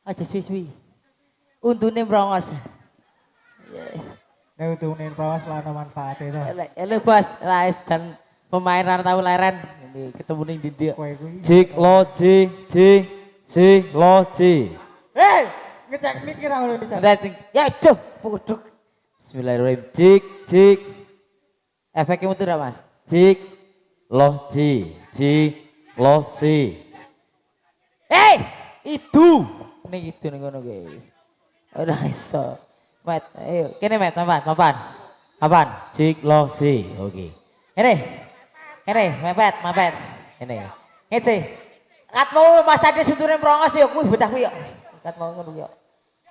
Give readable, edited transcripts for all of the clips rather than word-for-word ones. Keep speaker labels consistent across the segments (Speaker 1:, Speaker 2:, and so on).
Speaker 1: Aja suwi-suwi. Untune brongos. Yes.
Speaker 2: Nek untune prawas lah ana manfaate to.
Speaker 1: Ele bos, Rais dan pemain ora tau leren. Ini ketemu ning ndi.
Speaker 2: Kowe kuwi.
Speaker 3: Jik lo ji lo ji.
Speaker 2: Hei, ngecek mikir aku ini Cak.
Speaker 1: Rating. Ya duh, puduk. Bismillahirrahmanirrahim. Jik. Efeknya mutu ra, Mas?
Speaker 3: Jik lo lo si.
Speaker 1: Itu. Ning itu ning ngono guys. Ora iso. Mat, ayo. Kene Mat, mapan. Apaan?
Speaker 3: Jik lo si. Oke.
Speaker 1: Kene, mepet. Ini. Ngece. Katmu Mas Ade sutune mrongos ya kuwi bocah kuwi ya. Katmu ngono ya.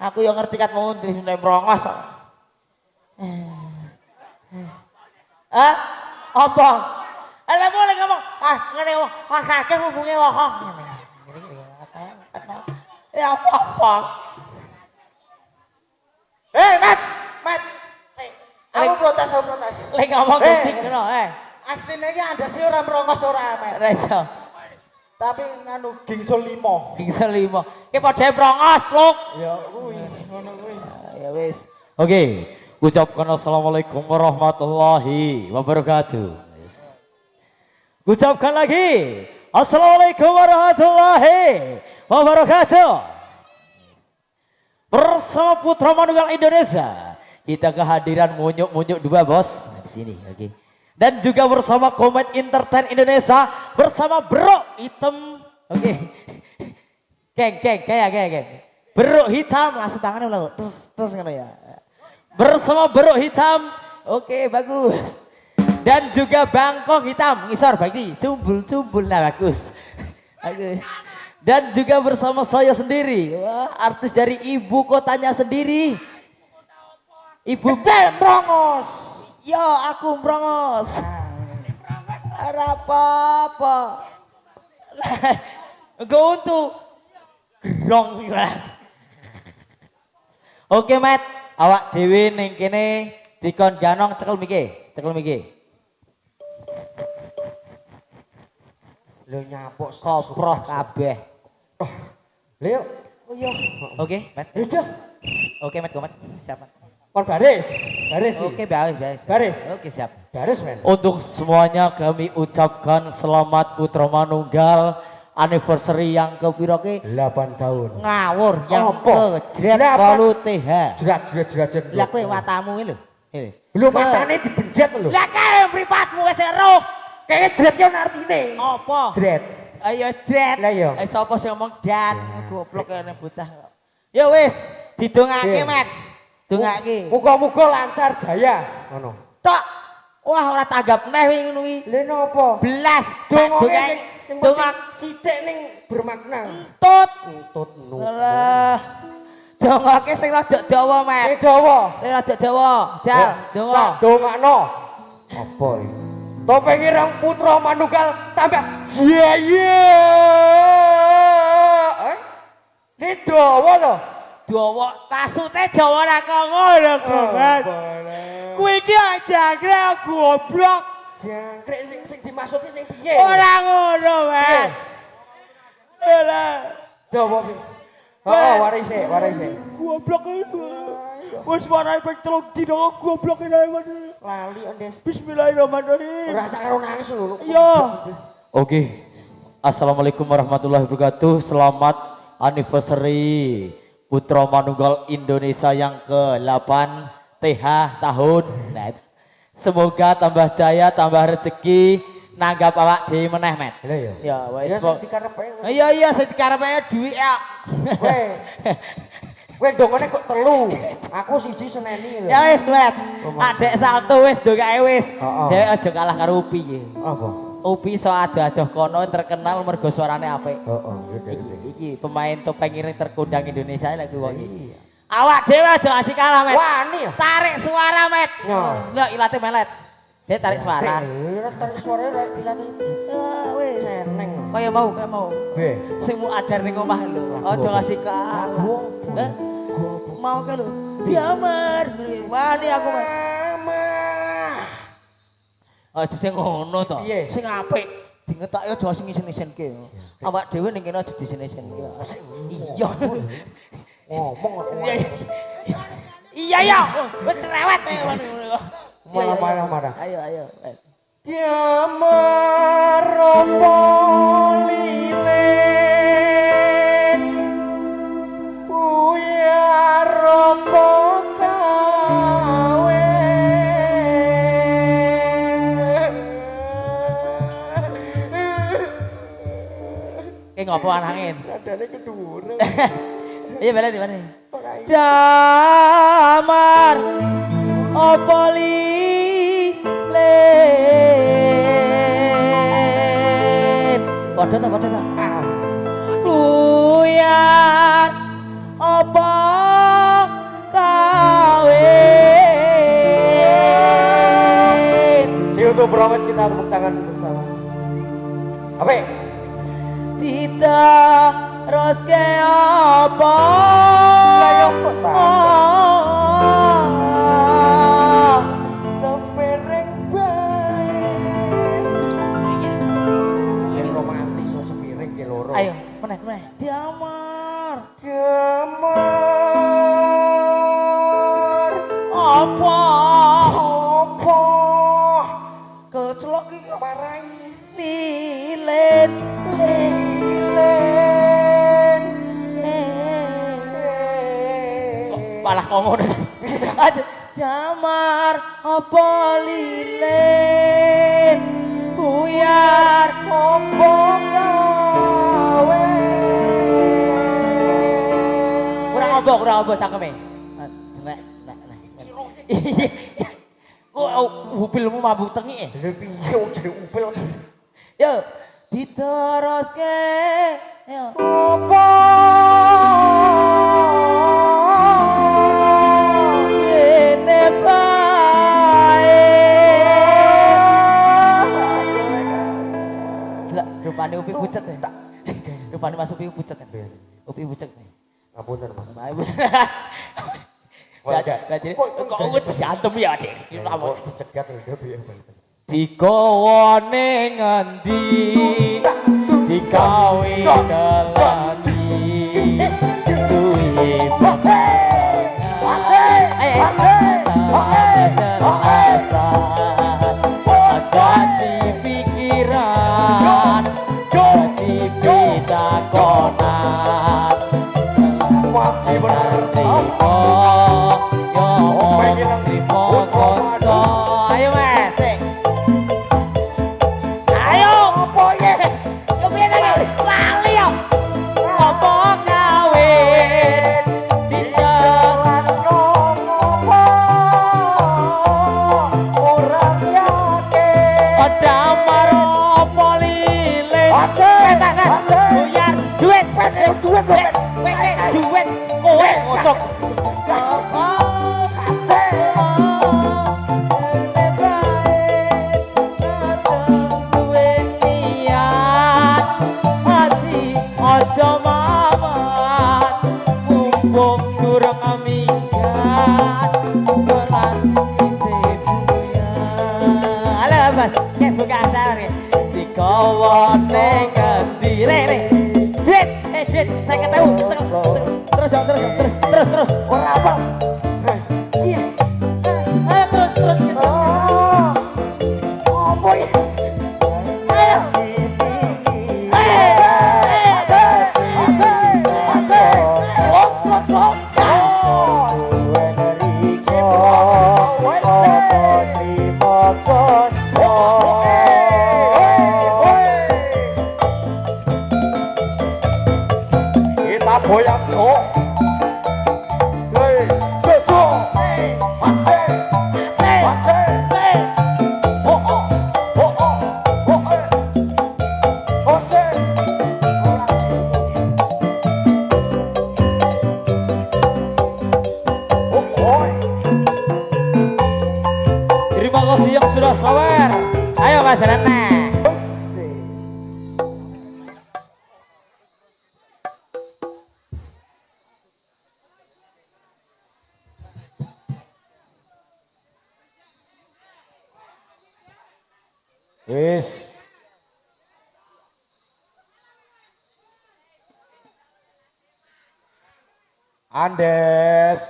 Speaker 1: Aku yo ngerti katmu sutune mrongos. Apa? Ala boleh ngomong. Ngene ngomong. Kakek hubunge wae. Ya apa?
Speaker 2: Mat. Aku protes.
Speaker 1: Lek ngomong kucing ngono,
Speaker 2: Asline iki andase ora merongos ora, Mat.
Speaker 1: Ora iso.
Speaker 2: Tapi nganu gingsul 5.
Speaker 1: Gingsul 5. Ki padha prongos, Luk.
Speaker 2: Ya kuwi, ngono kuwi.
Speaker 1: Ya wis.
Speaker 3: Oke, ucapkan assalamualaikum warahmatullahi wabarakatuh. Ucapkan lagi assalamualaikum warahmatullahi wabarakatuh. Bersama Putra Manunggal Indonesia, kita kehadiran munyuk-munyuk dua bos di sini, oke. Dan juga bersama Komet Entertain Indonesia bersama Bro Hitam, oke. Geng. Bro Hitam, langsung tangannya ulang, terus ngono ya. Bersama Bro Hitam, oke bagus. Dan juga Bangkok Hitam, ngisor bagi, cumbul, nah bagus. Oke. Dan juga bersama saya sendiri, wah, artis dari ibu kotanya sendiri. Ibu
Speaker 2: Brongos.
Speaker 1: Ya aku brongos. Ora apa-apa. Engko untuk grong. Oke, Mat. Awak dhewe ning kene dikon ganong cekel miki.
Speaker 2: Lho nyapuk
Speaker 1: Koproh kabeh.
Speaker 2: Lho, yo.
Speaker 1: Oke, Mat.
Speaker 2: Iya.
Speaker 1: Oke, Mat, Komat. Siap.
Speaker 2: Kon baris sih.
Speaker 1: Oke, baris.
Speaker 2: Baris.
Speaker 1: Oke, siap.
Speaker 2: Baris, men.
Speaker 3: Untuk semuanya kami ucapkan selamat Putra Manunggal anniversary yang ke piro ki?
Speaker 2: 8 tahun.
Speaker 1: Ngawur yang
Speaker 2: Apa?
Speaker 1: ke Jret
Speaker 2: Berapa?
Speaker 1: 8 TH.
Speaker 2: Jerat.
Speaker 1: Lah kowe watamu iki lho.
Speaker 2: Belum matane dibenjet lho.
Speaker 1: Lah kae mripatmu wis eruh.
Speaker 2: Kayaknya jerat ki ono artine.
Speaker 1: Apa?
Speaker 2: Jerat.
Speaker 1: Ayo Jret.
Speaker 2: Lah iya.
Speaker 1: Sapa sing ngomong dat? Goblok kene bocah. Ya wis, didongake, Mat. Dongake.
Speaker 2: Muga-muga lancar jaya. Ngono.
Speaker 1: Tok. Wah, ora tanggap neh wingi ngono kuwi.
Speaker 2: Lha napa?
Speaker 1: Belas
Speaker 2: Dongake sing
Speaker 1: dongak
Speaker 2: sithik ning bermakna.
Speaker 1: tut.
Speaker 2: Entut nu.
Speaker 1: Alah. Dongake sing rada dawa, Mat.
Speaker 2: Dawa.
Speaker 1: Rada dawa. Jal, donga.
Speaker 2: Dongakno. Apa iki? Topeng ireng Putra Manunggal tambah jaya. Ini dawa to?
Speaker 1: Dawa kasute Jawa ra kok ngono, Gobat. Kuwi iki jangkrik goblok.
Speaker 2: Jangkrik sing dimasuki sing piye?
Speaker 1: Ora ngono, Mas. Ora.
Speaker 2: Dawa piye? Oh, warise.
Speaker 1: Goblok itu. Wis warai ping 3 dina goblok iki.
Speaker 2: Lali Andes.
Speaker 1: Bismillahirrahmanirrahim.
Speaker 2: Ora sak karo nangis lho.
Speaker 1: Iya.
Speaker 3: Oke. Assalamualaikum warahmatullahi wabarakatuh. Selamat anniversary Putra Manunggal Indonesia yang ke-8 TH tahun. Nah, semoga tambah jaya, tambah rezeki, nanggap awak dhewe meneh, Met.
Speaker 2: Lah ya.
Speaker 1: Ya wis
Speaker 2: Ya
Speaker 1: kok.
Speaker 2: sing dikarepe.
Speaker 1: Iya, sing dikarepe dhuwit ya.
Speaker 2: Kowe dongane kok telu. Aku siji seneni lho.
Speaker 1: Ya wis, Met. Adek salto wis dongake wis.
Speaker 2: Heeh.
Speaker 1: Dhek aja kalah karo Upi iki.
Speaker 2: Apa?
Speaker 1: Upi so adoh-adoh kono terkenal mergo suarane apik.
Speaker 2: Heeh,
Speaker 1: Iki pemain topeng ireng terkondang Indonesia lagi wong iki. Awak dhewe aja ngasih kalah, Met.
Speaker 2: Wani ya?
Speaker 1: Tarik suara, Met.
Speaker 2: Ya.
Speaker 1: Lah ilate melet. Dia tarik suara.
Speaker 2: Tarik suara rek ilate.
Speaker 1: Wis.
Speaker 2: Seneng.
Speaker 1: Kaya mau.
Speaker 2: Be.
Speaker 1: Sing mau ajar ning omah lho. Aja ngasih kalah. Heh? Mau ke lho. Diamar. Wani aku, Met. Aja sing ngono to.
Speaker 2: Piye?
Speaker 1: Sing apik. Dingetak aja sing isen-isenke.
Speaker 3: Awak dhewe ning kene aja di sini-sini. Iya.
Speaker 2: Ngomong aku.
Speaker 3: Iya ya, wis cerewet
Speaker 2: Malah marah-marah.
Speaker 3: Ayo ayo.
Speaker 2: Damar opo lilin buyar opo
Speaker 3: Ki ngopo anangin?
Speaker 2: nadane kedhuwur.
Speaker 3: Iya balik mana? Damar opo lilin. Padha ta padha ta? Buyar opo kawin.
Speaker 2: Si untuk proses kita tepuk tangan bersama. Apa?
Speaker 3: Tidak roske apa
Speaker 2: sepiring bae. Yang romantis so sepiring ki loro.
Speaker 3: ayo meneh Damar apa
Speaker 2: kecelok iki marai
Speaker 3: lilin malah ngomong aja Damar apa lilin buyar apa gawe kurang apa cangkeme nek upilmu mabuk tengi
Speaker 2: lha piye jadi upil
Speaker 3: yo diteruske yo
Speaker 2: apa
Speaker 3: ngene bae lah rupane upi pucet ya rupane Mas Upi pucet ya Upi pucet ya
Speaker 2: ngapunten Mas
Speaker 3: Ayo jadi kok diantem ya Dik
Speaker 2: kok dicegat lho piye
Speaker 3: digawa ning endi digawe kelani suwi pikiran jadi beda konan
Speaker 2: masih bersama
Speaker 3: yo pengen foto ayo Mas ayo apa ye kepiye lagi lali yo apa kawin
Speaker 2: jelas ngopo orang yakin
Speaker 3: Damar apa lilin buyar duit duit kowe ngosok apa aja mamat mumpung durung minggat dolan isih buyar halo Mas kayak buka asar digawa ning endi re duit duit 50.000 terus
Speaker 2: ora apa
Speaker 3: iya terus
Speaker 2: apa ya
Speaker 3: ayo
Speaker 2: kita goyang kok hei susu masih oh
Speaker 3: terima kasih yang sudah sabar ayo Mas Rana
Speaker 2: wis Andes.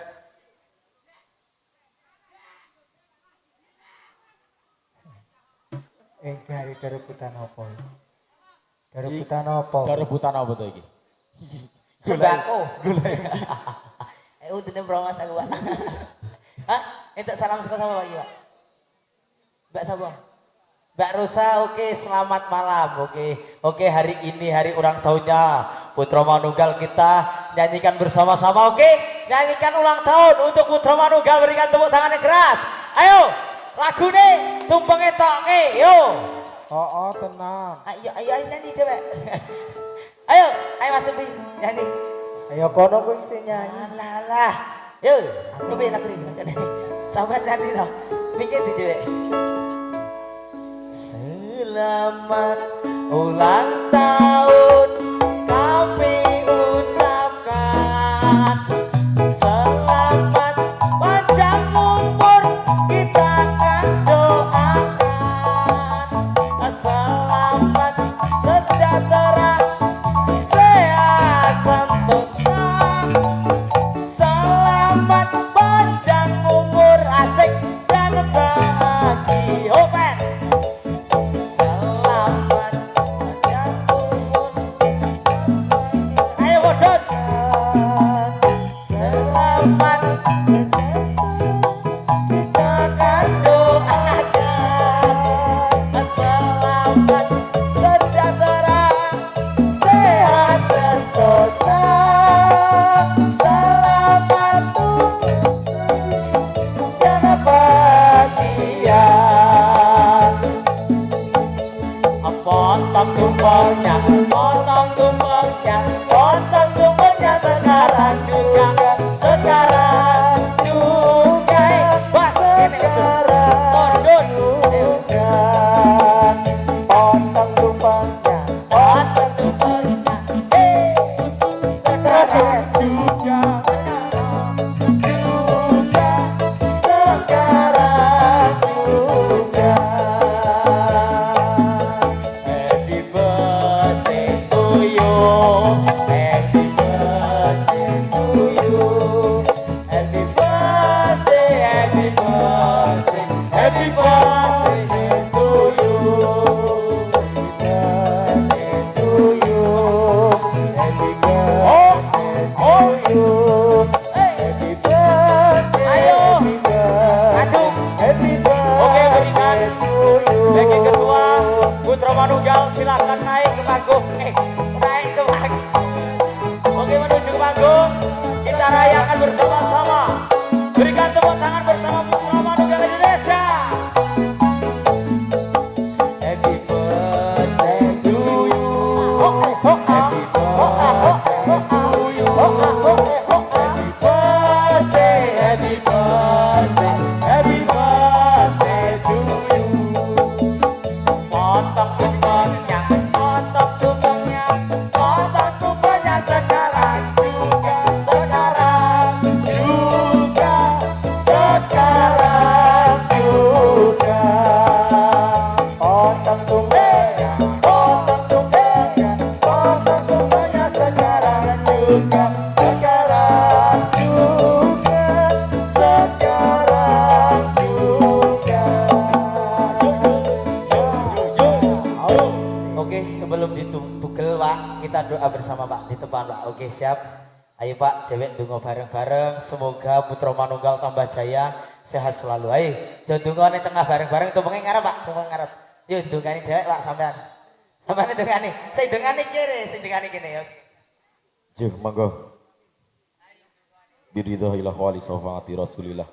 Speaker 4: Dari rebutan apa? Dari rebutan apa?
Speaker 2: Dari rebutan apa tuh iki?
Speaker 1: Sembako. Udah brongos aku, Pak. Hah? Itu salam suka sama Pak Pak. Mbak Sabong. Mbak Rosa, oke, selamat malam. Oke, hari ini hari ulang tahunnya Putra Manunggal, kita nyanyikan bersama-sama. Oke, nyanyikan ulang tahun untuk Putra Manunggal, berikan tepuk tangan yang keras. Ayo, lagu nih, tumpeng etok, yo.
Speaker 4: Oh, tenang.
Speaker 1: Ayo nyanyi deh, Pak. Ayo Mas Supi, nyanyi.
Speaker 4: Ayo kono kuwi sing nyanyi.
Speaker 1: Lah. Yo, coba lagu ini. Sahabat nyanyi toh. Mikir di cewek. Selamat ulang tahun kami ucapkan. Selamat panjang umur kita akan doakan. Selamat sejahtera, sehat sentosa. Selamat panjang umur, asik dan bahagia. Open. Selamat panjang umur. Ayo bodot. Selamat kita akan doakan. Selamat sejahtera, sehat sentosa. Selamat dan bahagia. Potong tumpengnya, potong tumpengnya, potong tumpengnya sekarang juga, sekarang juga. Bas, ini
Speaker 4: Sekarang juga. Potong tumpengnya.
Speaker 1: potong tumpengnya, sekarang
Speaker 4: Juga.
Speaker 1: juga, sekarang juga. Happy birthday to you, happy birthday to you, happy birthday, happy birthday, happy birthday to you, birthday to you, happy birthday to you, happy birthday, ayo, maju, happy birthday. Oke, berikan bagi ketua Putra Manunggal, silakan naik ke panggung. Naik ke panggung. Oke, menuju ke panggung. Kita rayakan bersama-sama. Berikan tepuk tangan bersama Putra Manunggal Indonesia. Happy birthday to you. Happy birthday to you. Happy birthday, happy birthday, happy birthday to you. Potong tumpengnya, potong tumpengnya, potong tumpengnya sekarang juga, sekarang juga, sekarang juga. Potong tumpengnya, potong tumpengnya, potong tumpengnya sekarang juga, sekarang juga, sekarang juga. Oke, sebelum ditugel Pak, kita doa bersama Pak di depan Pak. Oke, siap. Ayo Pak, dewek donga bareng-bareng. Semoga Putra Manunggal tambah jaya, sehat selalu. Ayo, dongane tengah bareng-bareng. Tumpenge ngarep Pak, tumpenge ngarep. Yuk, dongane dewek Pak sampean. Sampean dongane. Sing dongane kene, sing dongane kene ya.
Speaker 5: Juh, monggo. Biridhahillah wali syafaati Rasulillah.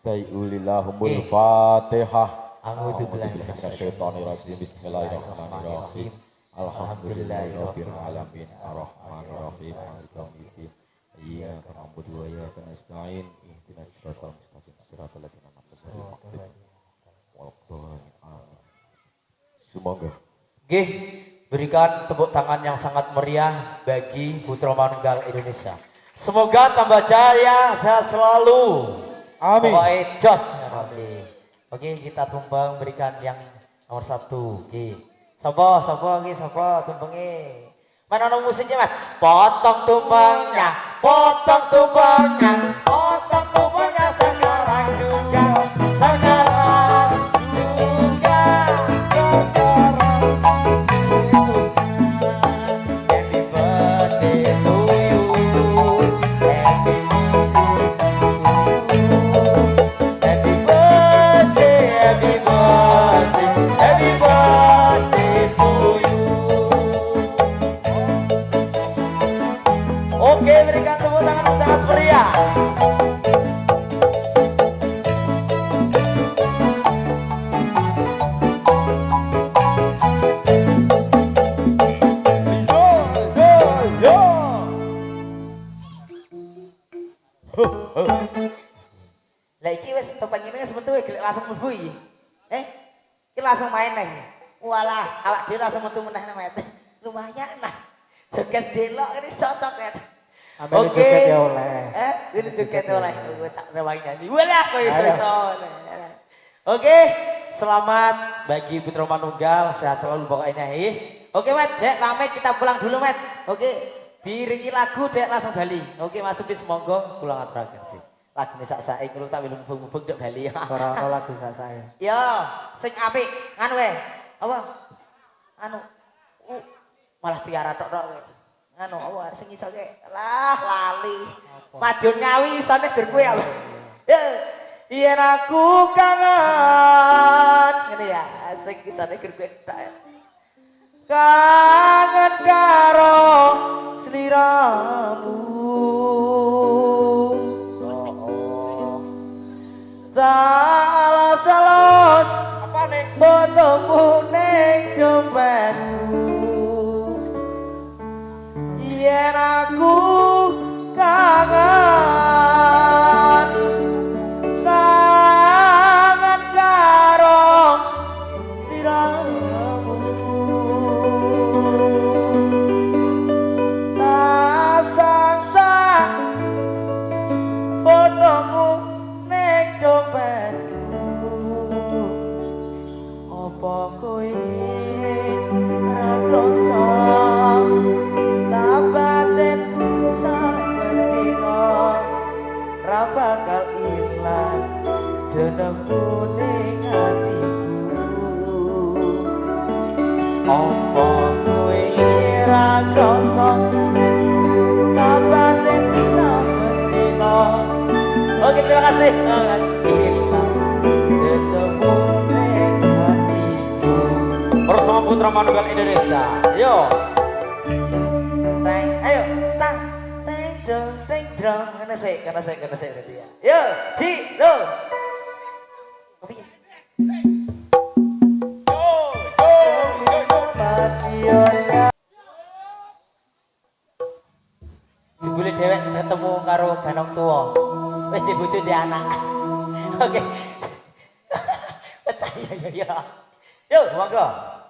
Speaker 5: Sayyulillahumul Fatihah.
Speaker 1: A'udzu billahi
Speaker 5: minasyaitonir rajim. Bismillahirrahmanirrahim. Alhamdulillahirabbil alamin. Arrahmanir rahim. Maliki yaumiddin. Iyyaka na'budu wa iyyaka nasta'in. Ihdinas siratal mustaqim. Siratal ladzina an'amta 'alaihim. Amin. Semoga
Speaker 1: Nggih, berikan tepuk tangan yang sangat meriah bagi Putra Manunggal Indonesia. Semoga tambah jaya, sehat selalu.
Speaker 4: Amin.
Speaker 1: Pokoknya jos. Oke, kita tumpeng berikan yang nomor 1. Oke. Sopo tumpengnya. Mana ada musiknya Mas? Potong tumpengnya,
Speaker 3: potong tubuhnya, potong tubuhnya sekarang juga, sekarang juga, sekarang. Happy birthday to you, happy happy birthday, happy birthday, happy birthday to you. Oke, berikan tepuk tangan yang sangat meriah. Yo. Lah iki wis topeng ini wis metu langsung mlebu iki. Iki langsung main nih. Walah, awak dhewe langsung metu meneh nang Met. Lumayan lah. Joget delok ini cocok ya.
Speaker 4: Ambil joget ya oleh.
Speaker 3: Ini joget oleh. Gue tak rewangi nyanyi. Walah kowe iso. Oke, selamat bagi Putra Manunggal, sehat selalu pokoknya. Oke, Met, Dek, pamit kita pulang dulu, Met. Oke, diiringi lagu Dek langsung bali. Oke, Mas Supis monggo pulang aturaken sih. Lagune sak-sake iku tak mubeng-mubeng Dek bali.
Speaker 4: Ora ono lagu sak saya.
Speaker 3: Yo, sing apik nganu wae. Apa? Anu malah piara tok-tok kowe. Anu apa sing iso ke? Lah lali. Madiun Ngawi isone gur kowe apa? Yo, yen aku kangen. Ngene ya, sing isone gur kowe tok. Kangen karo sliramu. Salos-salos apa nih? Fotomu ning dompetku. Yen aku kangen, kangen karo sliramu. Tak sang-sang fotomu ning dompetku. Apa kowe ra krasa batin saben dina ra bakal ilang jenengmu ning atiku. Apa kowe ra krasa batin saben dina. Oke, terima kasih. Ilang jenengmu ning atiku. Bersama Putra Manunggal Indonesia. Yo. Ayo, teng dong, karena saya berarti ya. Yo, si, lo. Kopi ya. Jebule dhewek ketemu karo ganong tuwa. Wis dibojo di anak. Oke. Percaya ya. Yo, monggo.